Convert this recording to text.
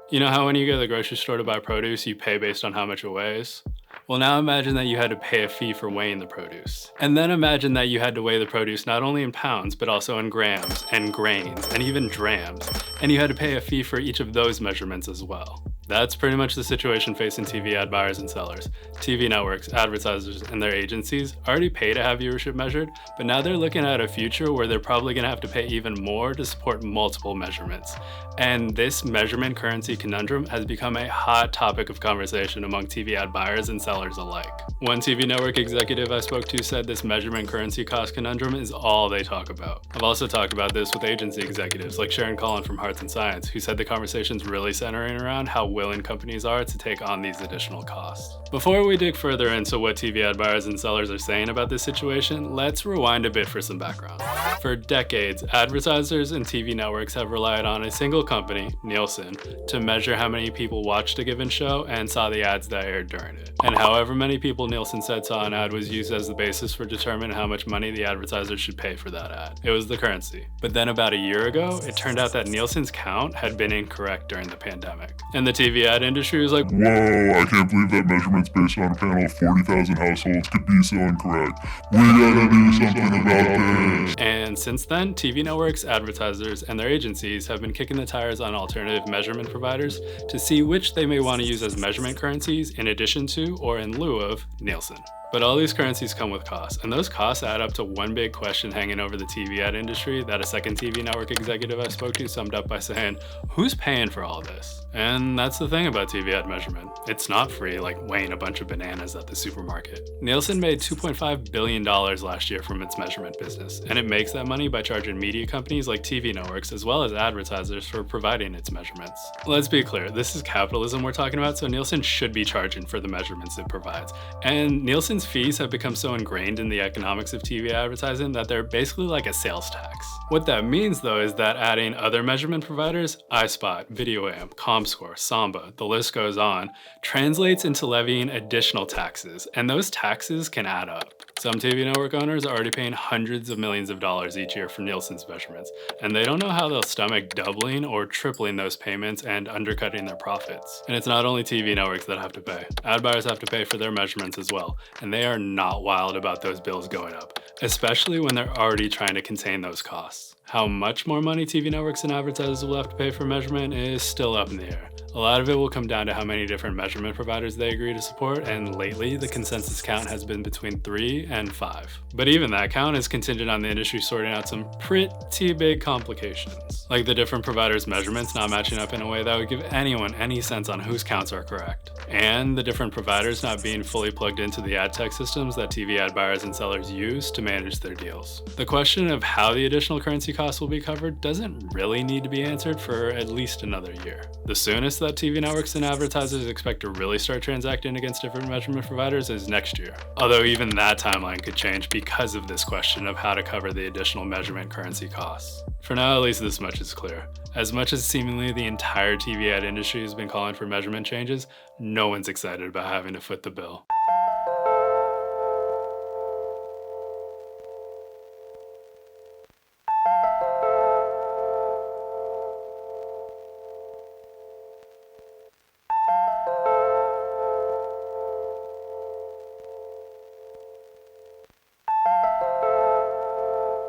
You know how when you go to the grocery store to buy produce, you pay based on how much it weighs? Well, now imagine that you had to pay a fee for weighing the produce. And then imagine that you had to weigh the produce not only in pounds, but also in grams, and grains, and even drams. And you had to pay a fee for each of those measurements as well. That's pretty much the situation facing TV ad buyers and sellers. TV networks, advertisers, and their agencies already pay to have viewership measured, but now they're looking at a future where they're probably going to have to pay even more to support multiple measurements. And this measurement currency conundrum has become a hot topic of conversation among TV ad buyers and sellers alike. One TV network executive I spoke to said this measurement currency cost conundrum is all they talk about. I've also talked about this with agency executives like Sharon Collin from Hearts and Science, who said the conversation's really centering around how willing companies are to take on these additional costs. Before we dig further into what TV ad buyers and sellers are saying about this situation, let's rewind a bit for some background. For decades, advertisers and TV networks have relied on a single company, Nielsen, to measure how many people watched a given show and saw the ads that aired during it. And however many people Nielsen said saw an ad was used as the basis for determining how much money the advertiser should pay for that ad. It was the currency. But then about a year ago, it turned out that Nielsen's count had been incorrect during the pandemic. And the TV ad industry was like, "Whoa, I can't believe that measurements based on a panel of 40,000 households could be so incorrect. We gotta do something about this." And since then, TV networks, advertisers, and their agencies have been kicking the tires on alternative measurement providers to see which they may want to use as measurement currencies in addition to or in lieu of Nielsen. But all these currencies come with costs, and those costs add up to one big question hanging over the TV ad industry that a second TV network executive I spoke to summed up by saying, who's paying for all this? And that's the thing about TV ad measurement. It's not free, like weighing a bunch of bananas at the supermarket. Nielsen made $2.5 billion last year from its measurement business, and it makes that money by charging media companies like TV networks as well as advertisers for providing its measurements. Let's be clear, this is capitalism we're talking about, so Nielsen should be charging for the measurements it provides. And Nielsen's fees have become so ingrained in the economics of TV advertising that they're basically like a sales tax. What that means though is that adding other measurement providers, iSpot, VideoAmp, ComScore, Samba, the list goes on, translates into levying additional taxes, and those taxes can add up. Some TV network owners are already paying hundreds of millions of dollars each year for Nielsen's measurements, and they don't know how they'll stomach doubling or tripling those payments and undercutting their profits. And it's not only TV networks that have to pay. Ad buyers have to pay for their measurements as well, and they are not wild about those bills going up, especially when they're already trying to contain those costs. How much more money TV networks and advertisers will have to pay for measurement is still up in the air. A lot of it will come down to how many different measurement providers they agree to support, and lately the consensus count has been between 3 and 5. But even that count is contingent on the industry sorting out some pretty big complications, like the different providers' measurements not matching up in a way that would give anyone any sense on whose counts are correct, and the different providers not being fully plugged into the ad tech systems that TV ad buyers and sellers use to manage their deals. The question of how the additional currency costs will be covered doesn't really need to be answered for at least another year. The soonest that TV networks and advertisers expect to really start transacting against different measurement providers is next year. Although even that timeline could change because of this question of how to cover the additional measurement currency costs. For now, at least this much is clear. As much as seemingly the entire TV ad industry has been calling for measurement changes, no one's excited about having to foot the bill.